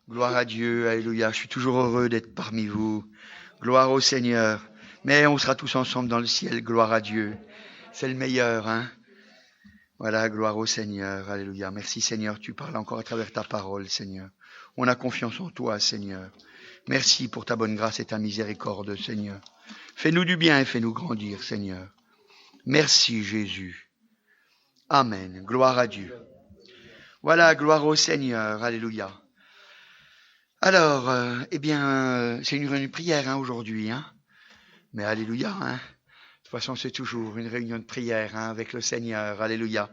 Gloire à Dieu, alléluia. Je suis toujours heureux d'être parmi vous. Gloire au Seigneur. Mais on sera tous ensemble dans le ciel. Gloire à Dieu. C'est le meilleur, hein. Voilà, gloire au Seigneur, alléluia. Merci Seigneur, tu parles encore à travers ta parole, Seigneur. On a confiance en toi, Seigneur. Merci pour ta bonne grâce et ta miséricorde, Seigneur. Fais-nous du bien et fais-nous grandir, Seigneur. Merci Jésus. Amen. Gloire à Dieu. Voilà, gloire au Seigneur, alléluia. Alors, c'est une réunion de prière hein, aujourd'hui, hein. Mais alléluia, hein. De toute façon, c'est toujours une réunion de prière hein, avec le Seigneur, alléluia.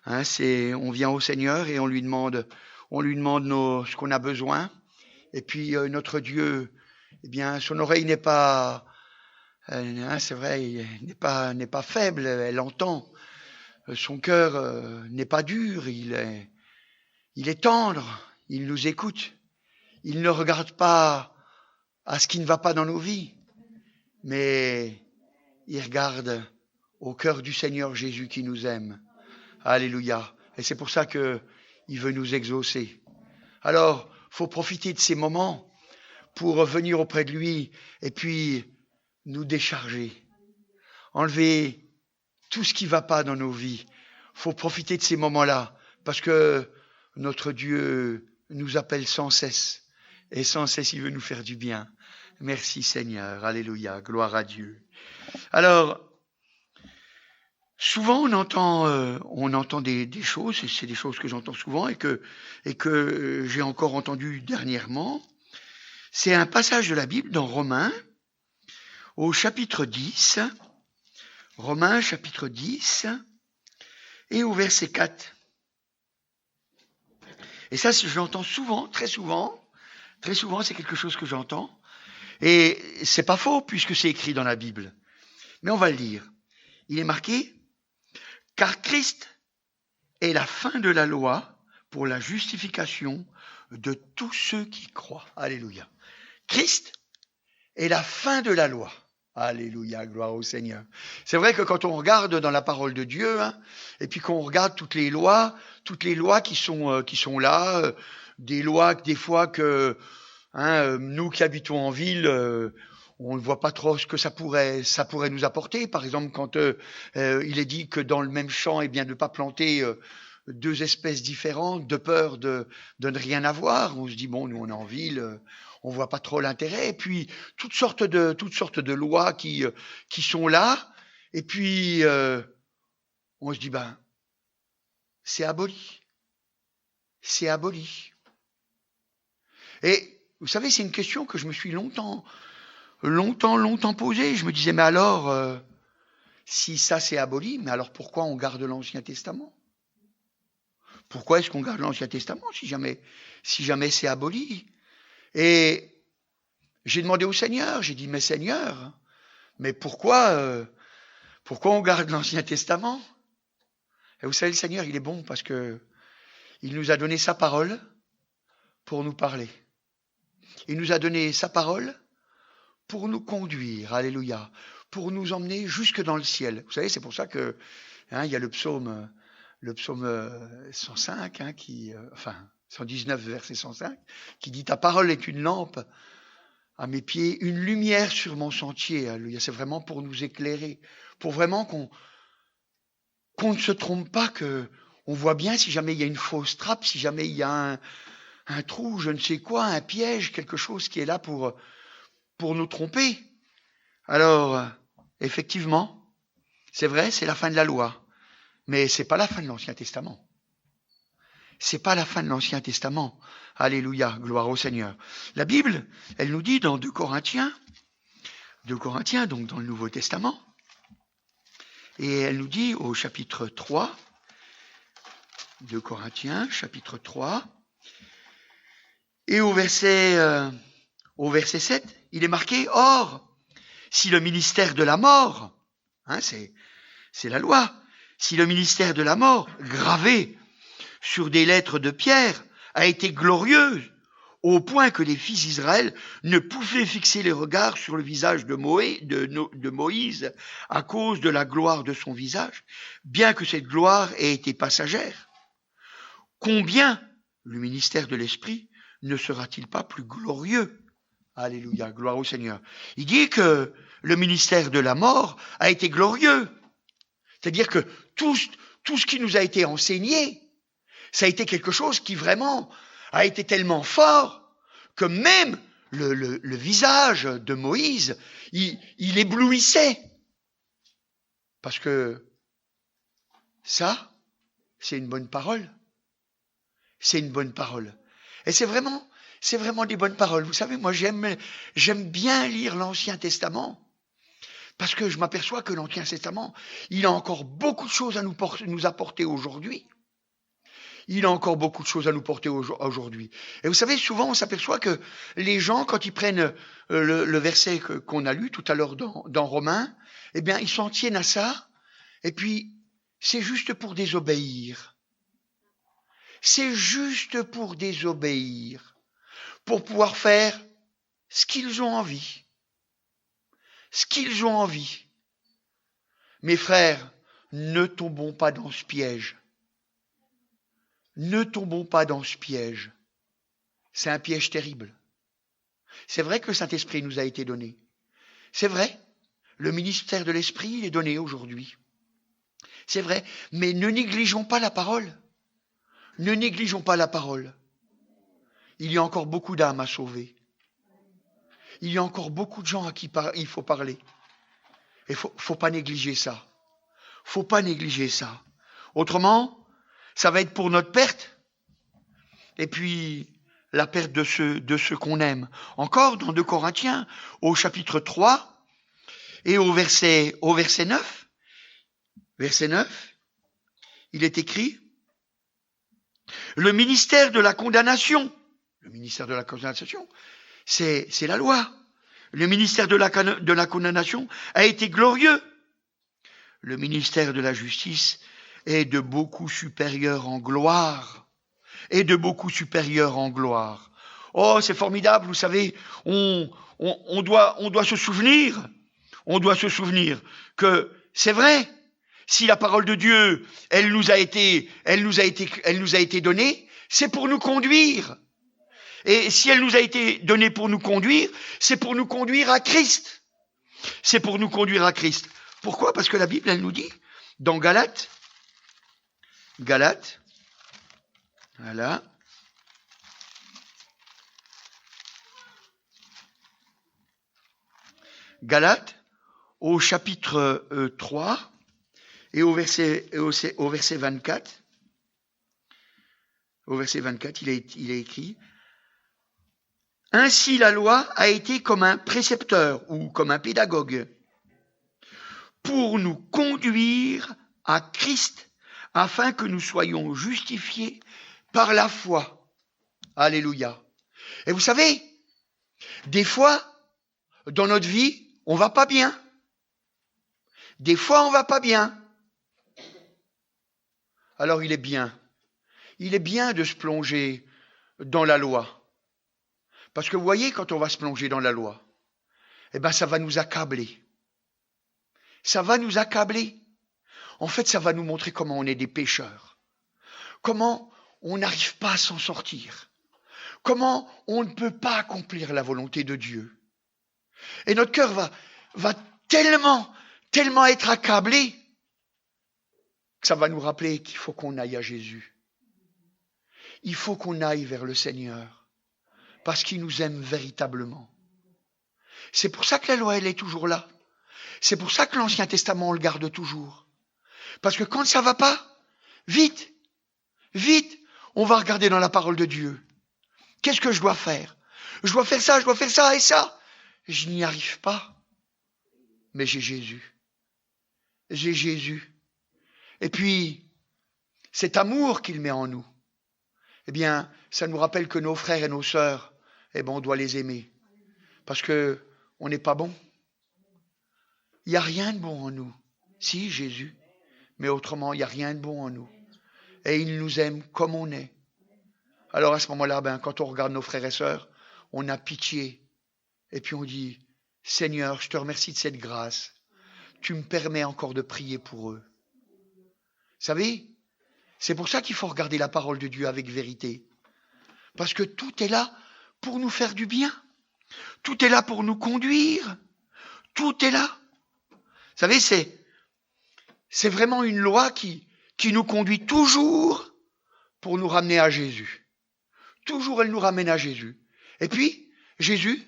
Hein, on vient au Seigneur et on lui demande ce qu'on a besoin. Et puis notre Dieu, eh bien, son oreille n'est pas, c'est vrai, n'est pas faible, elle entend. Son cœur n'est pas dur, il est tendre, il nous écoute. Il ne regarde pas à ce qui ne va pas dans nos vies, mais il regarde au cœur du Seigneur Jésus qui nous aime. Alléluia. Et c'est pour ça que il veut nous exaucer. Alors, faut profiter de ces moments pour venir auprès de lui et puis nous décharger. Enlever tout ce qui va pas dans nos vies. Faut profiter de ces moments-là parce que notre Dieu nous appelle sans cesse. Et sans cesse, il veut nous faire du bien. Merci Seigneur. Alléluia. Gloire à Dieu. Alors, souvent on entend des choses, et c'est des choses que j'entends souvent et que j'ai encore entendu dernièrement. C'est un passage de la Bible dans Romains, au chapitre 10. Romains, chapitre 10, et au verset 4. Et ça, je l'entends souvent, très souvent. Très souvent, c'est quelque chose que j'entends. Et c'est pas faux, puisque c'est écrit dans la Bible. Mais on va le lire. Il est marqué, « Car Christ est la fin de la loi pour la justification de tous ceux qui croient. » Alléluia. Christ est la fin de la loi. Alléluia, gloire au Seigneur. C'est vrai que quand on regarde dans la parole de Dieu, hein, et puis qu'on regarde toutes les lois qui sont là, des lois des fois que nous qui habitons en ville, on ne voit pas trop ce que ça pourrait nous apporter. Par exemple, quand il est dit que dans le même champ, eh bien, de ne pas planter deux espèces différentes, de peur de ne rien avoir. On se dit bon, nous on est en ville, on voit pas trop l'intérêt. Et puis toutes sortes de lois qui sont là. Et puis on se dit ben c'est aboli. Et vous savez, c'est une question que je me suis longtemps posée. Je me disais mais alors si ça c'est aboli, mais alors pourquoi on garde l'Ancien Testament? Pourquoi est-ce qu'on garde l'Ancien Testament si jamais c'est aboli? Et j'ai demandé au Seigneur, j'ai dit, mais Seigneur, mais pourquoi on garde l'Ancien Testament? Et vous savez, le Seigneur, il est bon parce que il nous a donné sa parole pour nous parler. Il nous a donné sa parole pour nous conduire, alléluia, pour nous emmener jusque dans le ciel. Vous savez, c'est pour ça que il y a le psaume 105, 119, verset 105, qui dit « Ta parole est une lampe à mes pieds, une lumière sur mon sentier. » Alléluia. C'est vraiment pour nous éclairer, pour vraiment qu'on ne se trompe pas, qu'on voit bien si jamais il y a une fausse trappe, si jamais il y a un trou, je ne sais quoi, un piège, quelque chose qui est là pour nous tromper. Alors, effectivement, c'est vrai, c'est la fin de la loi. Mais c'est pas la fin de l'Ancien Testament. C'est pas la fin de l'Ancien Testament. Alléluia, gloire au Seigneur. La Bible, elle nous dit dans 2 Corinthiens, donc dans le Nouveau Testament, et elle nous dit au chapitre 3, 2 Corinthiens, chapitre 3, et au verset 7, il est marqué, « Or, si le ministère de la mort, c'est la loi, si le ministère de la mort, gravé sur des lettres de pierre, a été glorieux, au point que les fils d'Israël ne pouvaient fixer les regards sur le visage de Moïse à cause de la gloire de son visage, bien que cette gloire ait été passagère. Combien le ministère de l'Esprit ne sera-t-il pas plus glorieux? Alléluia, gloire au Seigneur. Il dit que le ministère de la mort a été glorieux. C'est-à-dire que tout ce qui nous a été enseigné, ça a été quelque chose qui vraiment a été tellement fort que même le visage de Moïse, il éblouissait. Parce que ça, c'est une bonne parole. C'est une bonne parole. Et c'est vraiment des bonnes paroles. Vous savez, moi, j'aime bien lire l'Ancien Testament parce que je m'aperçois que l'Ancien Testament, il a encore beaucoup de choses à nous apporter aujourd'hui. Il a encore beaucoup de choses à nous porter aujourd'hui. Et vous savez, souvent, on s'aperçoit que les gens, quand ils prennent le verset qu'on a lu tout à l'heure dans Romains, eh bien, ils s'en tiennent à ça. Et puis, c'est juste pour désobéir. C'est juste pour désobéir. Pour pouvoir faire ce qu'ils ont envie. Ce qu'ils ont envie. Mes frères, ne tombons pas dans ce piège. Ne tombons pas dans ce piège. C'est un piège terrible. C'est vrai que le Saint-Esprit nous a été donné. C'est vrai. Le ministère de l'Esprit, il est donné aujourd'hui. C'est vrai. Mais ne négligeons pas la parole. Ne négligeons pas la parole. Il y a encore beaucoup d'âmes à sauver. Il y a encore beaucoup de gens à qui il faut parler. Et faut pas négliger ça. Faut pas négliger ça. Autrement, ça va être pour notre perte. Et puis, la perte de ceux qu'on aime. Encore dans 2 Corinthiens, au chapitre 3, et au verset 9, verset 9, il est écrit, le ministère de la condamnation, c'est la loi. Le ministère de la condamnation a été glorieux. Le ministère de la justice est de beaucoup supérieur en gloire. Oh, c'est formidable, vous savez, on doit se souvenir que c'est vrai, si la parole de Dieu, elle nous a été donnée, c'est pour nous conduire. Et si elle nous a été donnée pour nous conduire, c'est pour nous conduire à Christ. C'est pour nous conduire à Christ. Pourquoi? Parce que la Bible, elle nous dit, dans Galates, voilà. Galates, au chapitre 3, et au verset 24. Au verset 24, il est écrit, ainsi la loi a été comme un précepteur ou comme un pédagogue pour nous conduire à Christ afin que nous soyons justifiés par la foi. Alléluia. Et vous savez, des fois, dans notre vie, on va pas bien. Des fois, on va pas bien. Alors il est bien de se plonger dans la loi. Parce que vous voyez, quand on va se plonger dans la loi, eh ben, ça va nous accabler. Ça va nous accabler. En fait, ça va nous montrer comment on est des pécheurs. Comment on n'arrive pas à s'en sortir. Comment on ne peut pas accomplir la volonté de Dieu. Et notre cœur va tellement être accablé que ça va nous rappeler qu'il faut qu'on aille à Jésus. Il faut qu'on aille vers le Seigneur. Parce qu'il nous aime véritablement. C'est pour ça que la loi, elle est toujours là. C'est pour ça que l'Ancien Testament, on le garde toujours. Parce que quand ça va pas, vite, on va regarder dans la parole de Dieu. Qu'est-ce que je dois faire? Je dois faire ça et ça. Je n'y arrive pas. Mais j'ai Jésus. J'ai Jésus. Et puis, cet amour qu'il met en nous, eh bien, ça nous rappelle que nos frères et nos sœurs, eh bien, on doit les aimer. Parce que on n'est pas bon. Il n'y a rien de bon en nous. Si, Jésus. Mais autrement, il n'y a rien de bon en nous. Et il nous aime comme on est. Alors à ce moment-là, quand on regarde nos frères et sœurs, on a pitié. Et puis on dit, Seigneur, je te remercie de cette grâce. Tu me permets encore de prier pour eux. Vous savez, c'est pour ça qu'il faut regarder la parole de Dieu avec vérité. Parce que tout est là pour nous faire du bien. Tout est là pour nous conduire. Tout est là. Vous savez, c'est vraiment une loi qui nous conduit toujours pour nous ramener à Jésus. Toujours, elle nous ramène à Jésus. Et puis, Jésus,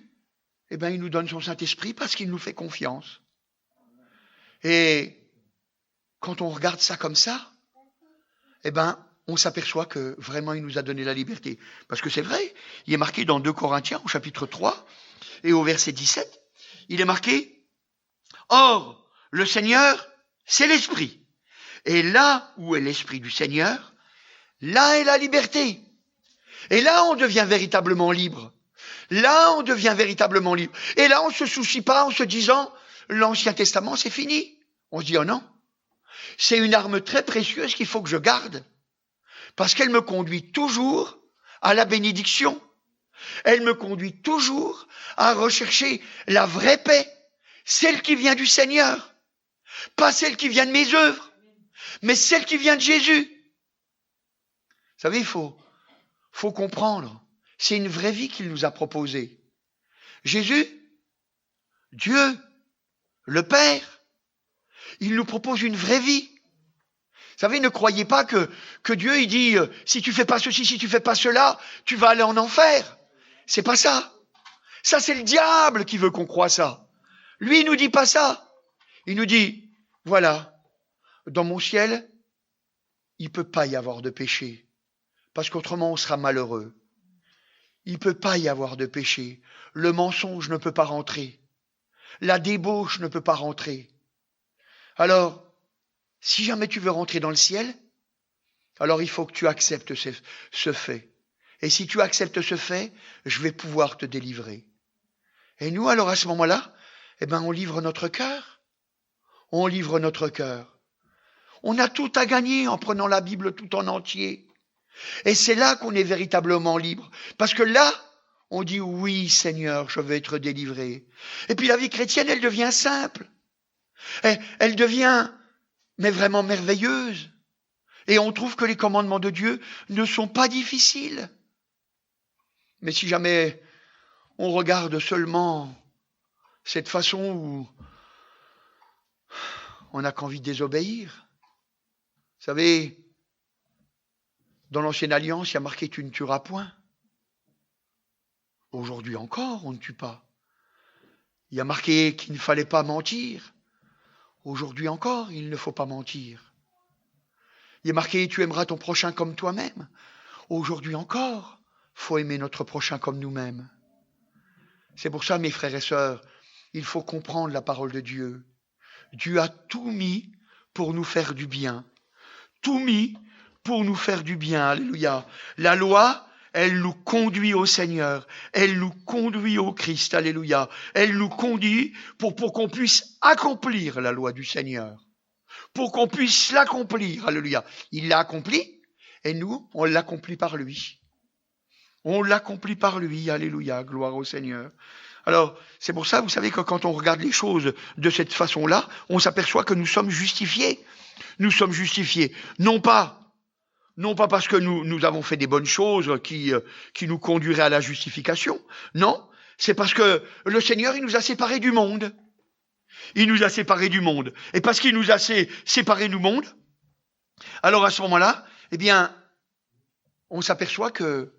il nous donne son Saint-Esprit parce qu'il nous fait confiance. Et quand on regarde ça comme ça, on s'aperçoit que vraiment il nous a donné la liberté. Parce que c'est vrai, il est marqué dans 2 Corinthiens au chapitre 3 et au verset 17, il est marqué « Or, le Seigneur, c'est l'Esprit. Et là où est l'Esprit du Seigneur, là est la liberté. » Et là, on devient véritablement libre. Là, on devient véritablement libre. Et là, on ne se soucie pas en se disant « L'Ancien Testament, c'est fini. » On se dit « Oh non, c'est une arme très précieuse qu'il faut que je garde. » Parce qu'elle me conduit toujours à la bénédiction. Elle me conduit toujours à rechercher la vraie paix, celle qui vient du Seigneur. Pas celle qui vient de mes œuvres, mais celle qui vient de Jésus. Vous savez, il faut comprendre. C'est une vraie vie qu'il nous a proposée. Jésus, Dieu, le Père, il nous propose une vraie vie. Vous savez, ne croyez pas que Dieu, il dit, si tu fais pas ceci, si tu fais pas cela, tu vas aller en enfer. C'est pas ça. Ça, c'est le diable qui veut qu'on croie ça. Lui, il nous dit pas ça. Il nous dit, voilà, dans mon ciel, il peut pas y avoir de péché. Parce qu'autrement, on sera malheureux. Il peut pas y avoir de péché. Le mensonge ne peut pas rentrer. La débauche ne peut pas rentrer. Alors, si jamais tu veux rentrer dans le ciel, alors il faut que tu acceptes ce fait. Et si tu acceptes ce fait, je vais pouvoir te délivrer. Et nous, alors à ce moment-là, on livre notre cœur. On livre notre cœur. On a tout à gagner en prenant la Bible tout en entier. Et c'est là qu'on est véritablement libre. Parce que là, on dit oui, Seigneur, je veux être délivré. Et puis la vie chrétienne, elle devient simple. Elle devient, mais vraiment merveilleuse. Et on trouve que les commandements de Dieu ne sont pas difficiles. Mais si jamais on regarde seulement cette façon où on n'a qu'envie de désobéir. Vous savez, dans l'Ancienne Alliance, il y a marqué « tu ne tueras point ». Aujourd'hui encore, on ne tue pas. Il y a marqué qu'il ne fallait pas mentir. Aujourd'hui encore, il ne faut pas mentir. Il y a marqué « tu aimeras ton prochain comme toi-même ». Aujourd'hui encore, faut aimer notre prochain comme nous-mêmes. C'est pour ça, mes frères et sœurs, il faut comprendre la parole de Dieu. Dieu a tout mis pour nous faire du bien. Tout mis pour nous faire du bien. Alléluia. La loi, elle nous conduit au Seigneur. Elle nous conduit au Christ. Alléluia. Elle nous conduit pour qu'on puisse accomplir la loi du Seigneur. Pour qu'on puisse l'accomplir. Alléluia. Il l'a accompli et nous, on l'accomplit par lui. On l'accomplit par lui. Alléluia. Gloire au Seigneur. Alors, c'est pour ça, vous savez, que quand on regarde les choses de cette façon-là, on s'aperçoit que nous sommes justifiés. Nous sommes justifiés. Non pas parce que nous avons fait des bonnes choses qui nous conduiraient à la justification. Non, c'est parce que le Seigneur, il nous a séparés du monde. Il nous a séparés du monde. Et parce qu'il nous a séparés du monde, alors à ce moment-là, on s'aperçoit que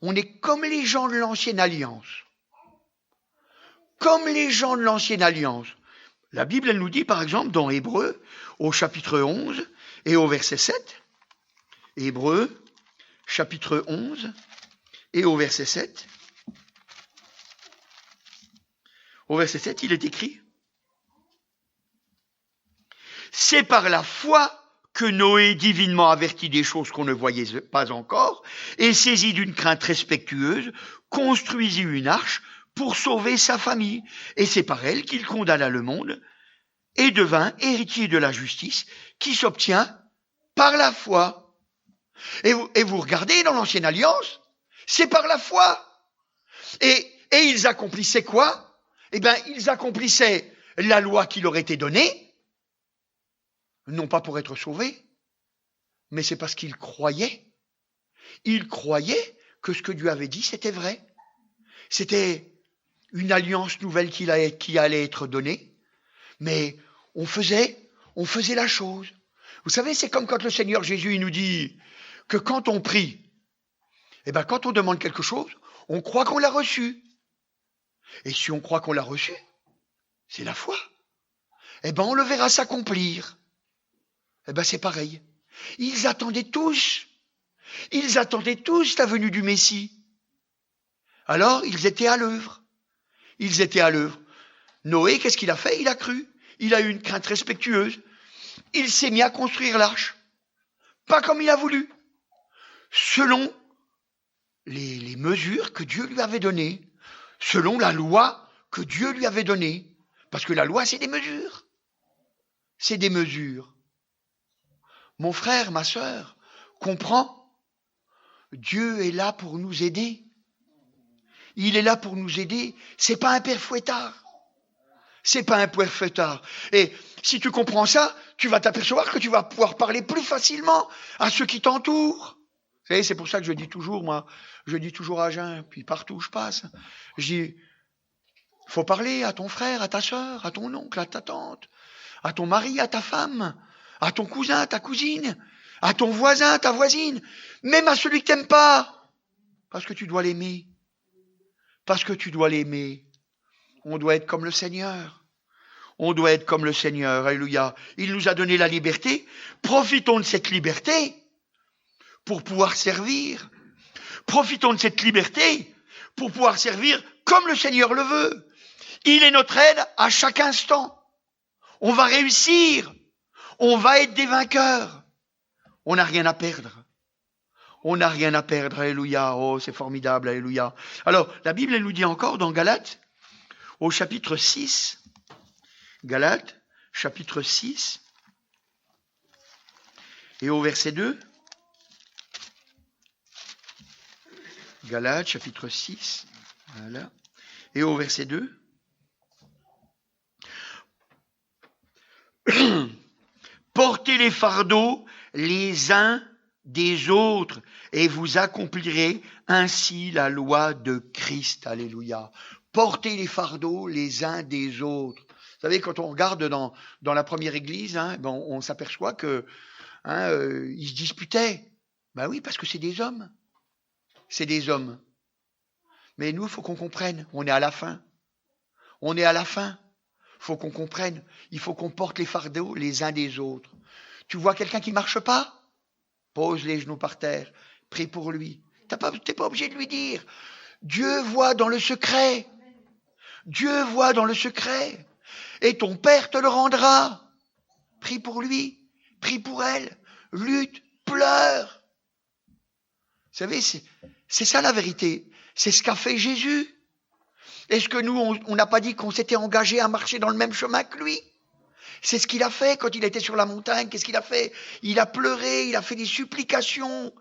on est comme les gens de l'Ancienne Alliance. Comme les gens de l'Ancienne Alliance. La Bible, elle nous dit, par exemple, dans Hébreux, au chapitre 11 et au verset 7, Hébreux, chapitre 11 et au verset 7, au verset 7, il est écrit « C'est par la foi que Noé, divinement averti des choses qu'on ne voyait pas encore, et saisi d'une crainte respectueuse, construisit une arche pour sauver sa famille. Et c'est par elle qu'il condamna le monde et devint héritier de la justice qui s'obtient par la foi. » Et vous regardez dans l'Ancienne Alliance, c'est par la foi. Et ils accomplissaient quoi? Ils accomplissaient la loi qui leur était donnée, non pas pour être sauvés, mais c'est parce qu'ils croyaient. Ils croyaient que ce que Dieu avait dit, c'était vrai. C'était une alliance nouvelle qui allait être donnée. Mais on faisait la chose. Vous savez, c'est comme quand le Seigneur Jésus il nous dit que quand on prie, eh ben quand on demande quelque chose, on croit qu'on l'a reçu. Et si on croit qu'on l'a reçu, c'est la foi. Eh ben on le verra s'accomplir. Eh ben c'est pareil. Ils attendaient tous la venue du Messie. Alors ils étaient à l'œuvre. Noé, qu'est-ce qu'il a fait? Il a cru. Il a eu une crainte respectueuse. Il s'est mis à construire l'arche. Pas comme il a voulu. Selon les mesures que Dieu lui avait données. Selon la loi que Dieu lui avait donnée. Parce que la loi, c'est des mesures. C'est des mesures. Mon frère, ma sœur, comprends? Dieu est là pour nous aider. Il est là pour nous aider. C'est pas un père fouettard. C'est pas un père fouettard. Et si tu comprends ça, tu vas t'apercevoir que tu vas pouvoir parler plus facilement à ceux qui t'entourent. Vous savez, c'est pour ça que je dis toujours à Jean, puis partout où je passe, je dis, faut parler à ton frère, à ta sœur, à ton oncle, à ta tante, à ton mari, à ta femme, à ton cousin, à ta cousine, à ton voisin, à ta voisine, même à celui que t'aimes pas, parce que tu dois l'aimer. Parce que tu dois l'aimer. On doit être comme le Seigneur. On doit être comme le Seigneur. Alléluia. Il nous a donné la liberté. Profitons de cette liberté pour pouvoir servir. Profitons de cette liberté pour pouvoir servir comme le Seigneur le veut. Il est notre aide à chaque instant. On va réussir. On va être des vainqueurs. On n'a rien à perdre. On n'a rien à perdre. Alléluia. Oh, c'est formidable. Alléluia. Alors, la Bible, elle nous dit encore dans Galates, au chapitre 6, Galates, chapitre 6, et au verset 2, Galates, chapitre 6, voilà, et au verset 2, portez les fardeaux les uns des autres, et vous accomplirez ainsi la loi de Christ. Alléluia. Portez les fardeaux les uns des autres. Vous savez, quand on regarde dans la première église, on s'aperçoit que ils se disputaient. Ben oui, parce que c'est des hommes. C'est des hommes. Mais nous, il faut qu'on comprenne. On est à la fin. On est à la fin. Il faut qu'on comprenne. Il faut qu'on porte les fardeaux les uns des autres. Tu vois quelqu'un qui ne marche pas? Pose les genoux par terre. Prie pour lui. Tu n'es pas obligé de lui dire. Dieu voit dans le secret. Dieu voit dans le secret. Et ton Père te le rendra. Prie pour lui. Prie pour elle. Lutte. Pleure. Vous savez, c'est ça la vérité. C'est ce qu'a fait Jésus. Est-ce que nous, on n'a pas dit qu'on s'était engagé à marcher dans le même chemin que lui? C'est ce qu'il a fait quand il était sur la montagne. Qu'est-ce qu'il a fait? Il a pleuré, il a fait des supplications,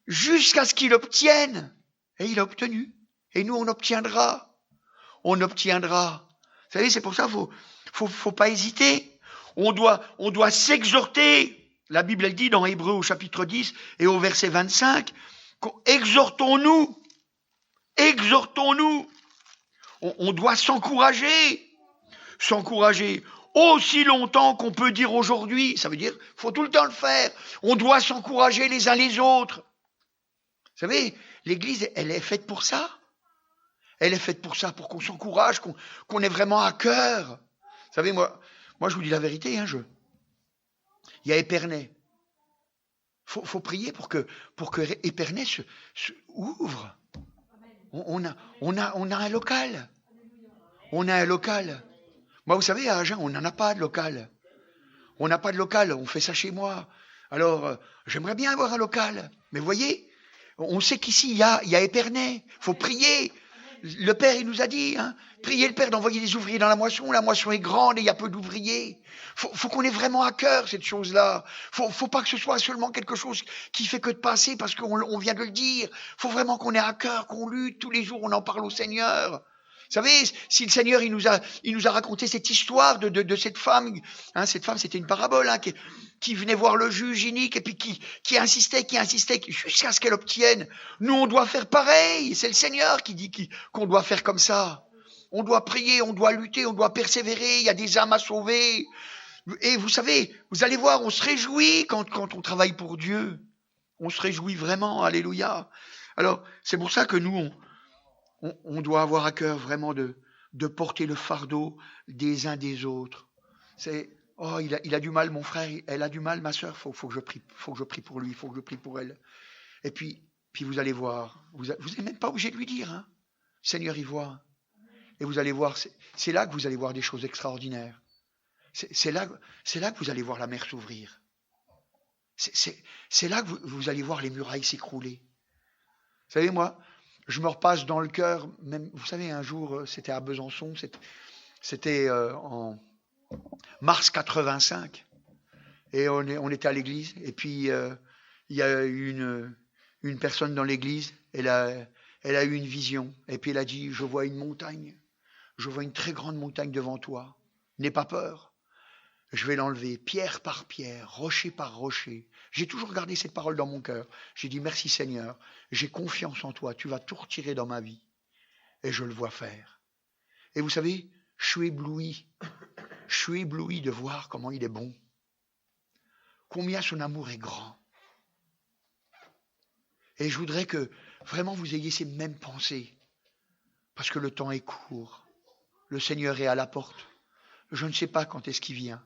jusqu'à ce qu'il obtienne. Et il a obtenu. Et nous, on obtiendra. On obtiendra. Vous savez, c'est pour ça faut pas hésiter. On doit s'exhorter. La Bible, elle dit dans Hébreux au chapitre 10 et au verset 25, exhortons-nous. Exhortons-nous. On doit s'encourager. S'encourager. Aussi longtemps qu'on peut dire aujourd'hui, ça veut dire, faut tout le temps le faire. On doit s'encourager les uns les autres. Vous savez, l'Église, elle est faite pour ça. Elle est faite pour ça, pour qu'on s'encourage, qu'on ait vraiment à cœur. Vous savez, moi, je vous dis la vérité, il y a Épernay. Faut prier pour que Épernay se ouvre. On a un local. On a un local. Moi, vous savez, à Agen, on n'en a pas de local. On n'a pas de local, on fait ça chez moi. Alors, j'aimerais bien avoir un local. Mais vous voyez, on sait qu'ici, il y a Épernay. Il faut prier. Le Père, il nous a dit, priez le Père d'envoyer des ouvriers dans la moisson. La moisson est grande et il y a peu d'ouvriers. Faut qu'on ait vraiment à cœur cette chose-là. Faut pas que ce soit seulement quelque chose qui fait que de passer parce qu'on vient de le dire. Faut vraiment qu'on ait à cœur, qu'on lutte tous les jours, on en parle au Seigneur. Vous savez, si le Seigneur il nous a raconté cette histoire de cette femme, hein, cette femme c'était une parabole, hein, qui venait voir le juge inique et puis qui insistait jusqu'à ce qu'elle obtienne. Nous on doit faire pareil, c'est le Seigneur qui dit qu'on doit faire comme ça. On doit prier, on doit lutter, on doit persévérer, il y a des âmes à sauver. Et vous savez, vous allez voir, on se réjouit quand on travaille pour Dieu. On se réjouit vraiment, alléluia. Alors, c'est pour ça que nous, on doit avoir à cœur vraiment de porter le fardeau des uns des autres. C'est, oh, il a du mal, mon frère, elle a du mal, ma sœur, faut que je prie pour lui, faut que je prie pour elle. Et puis vous allez voir, vous n'êtes même pas obligé de lui dire, hein. Seigneur, il voit. Et vous allez voir, c'est là que vous allez voir des choses extraordinaires. C'est là que vous allez voir la mer s'ouvrir. C'est là que vous allez voir les murailles s'écrouler. Vous savez, moi, je me repasse dans le cœur, même, vous savez, un jour, c'était à Besançon, c'était en mars 85, et on était à l'église, et puis il y a une personne dans l'église, elle a eu une vision, et puis elle a dit, je vois une montagne, je vois une très grande montagne devant toi, n'aie pas peur. Je vais l'enlever pierre par pierre, rocher par rocher. J'ai toujours gardé cette parole dans mon cœur. J'ai dit merci Seigneur, j'ai confiance en toi, tu vas tout retirer dans ma vie. Et je le vois faire. Et vous savez, je suis ébloui de voir comment il est bon. Combien son amour est grand. Et je voudrais que vraiment vous ayez ces mêmes pensées. Parce que le temps est court. Le Seigneur est à la porte. Je ne sais pas quand est-ce qu'il vient.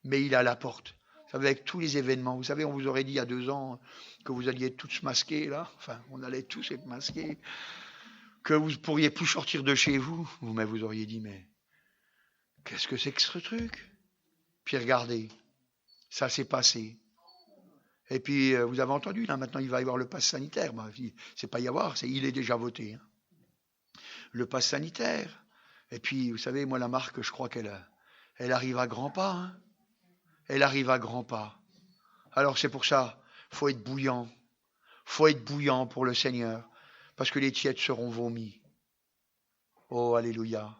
Mais il est à la porte. Vous savez, avec tous les événements. Vous savez, on vous aurait dit il y a 2 ans que vous alliez tous masquer, là. Enfin, on allait tous être masqués. Que vous ne pourriez plus sortir de chez vous. Mais vous auriez dit, mais qu'est-ce que c'est que ce truc? Puis regardez, ça s'est passé. Et puis, vous avez entendu, là, maintenant, il va y avoir le pass sanitaire. Bah, c'est pas y avoir, il est déjà voté. Hein. Le pass sanitaire. Et puis, vous savez, moi, la marque, je crois qu'elle arrive à grands pas. Hein. Elle arrive à grands pas. Alors c'est pour ça, faut être bouillant. Faut être bouillant pour le Seigneur, parce que les tièdes seront vomis. Oh, alléluia.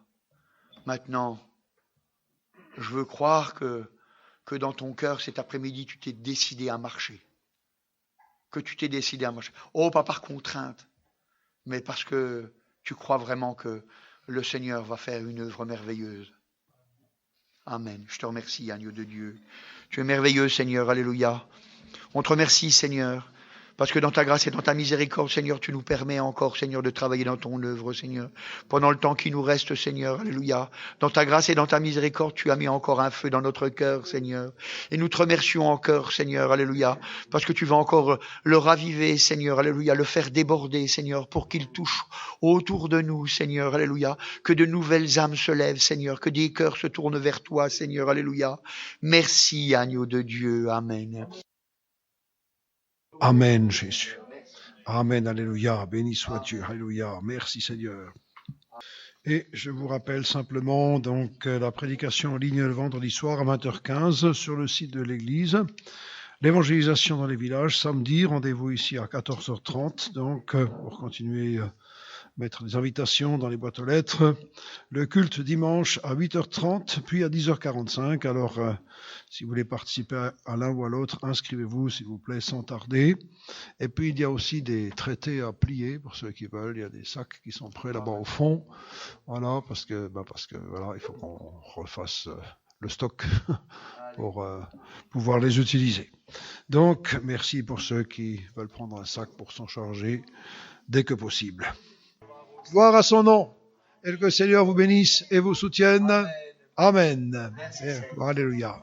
Maintenant, je veux croire que dans ton cœur, cet après-midi, tu t'es décidé à marcher. Que tu t'es décidé à marcher. Oh, pas par contrainte, mais parce que tu crois vraiment que le Seigneur va faire une œuvre merveilleuse. Amen. Je te remercie, agneau de Dieu. Tu es merveilleux, Seigneur. Alléluia. On te remercie, Seigneur. Parce que dans ta grâce et dans ta miséricorde, Seigneur, tu nous permets encore, Seigneur, de travailler dans ton œuvre, Seigneur. Pendant le temps qui nous reste, Seigneur, alléluia. Dans ta grâce et dans ta miséricorde, tu as mis encore un feu dans notre cœur, Seigneur. Et nous te remercions encore, Seigneur, alléluia. Parce que tu vas encore le raviver, Seigneur, alléluia. Le faire déborder, Seigneur, pour qu'il touche autour de nous, Seigneur, alléluia. Que de nouvelles âmes se lèvent, Seigneur. Que des cœurs se tournent vers toi, Seigneur, alléluia. Merci, agneau de Dieu. Amen. Amen, Jésus. Amen, alléluia. Béni soit Dieu, alléluia. Merci, Seigneur. Et je vous rappelle simplement donc la prédication en ligne le vendredi soir à 20h15 sur le site de l'église. L'évangélisation dans les villages, samedi, rendez-vous ici à 14h30, donc pour continuer à mettre des invitations dans les boîtes aux lettres. Le culte dimanche à 8h30, puis à 10h45. Alors, si vous voulez participer à l'un ou à l'autre, inscrivez-vous, s'il vous plaît, sans tarder. Et puis, il y a aussi des traités à plier, pour ceux qui veulent. Il y a des sacs qui sont prêts là-bas au fond. Voilà, parce que voilà, il faut qu'on refasse le stock pour pouvoir les utiliser. Donc, merci pour ceux qui veulent prendre un sac pour s'en charger dès que possible. Gloire à son nom. Et que le Seigneur vous bénisse et vous soutienne. Amen. Amen. Alléluia.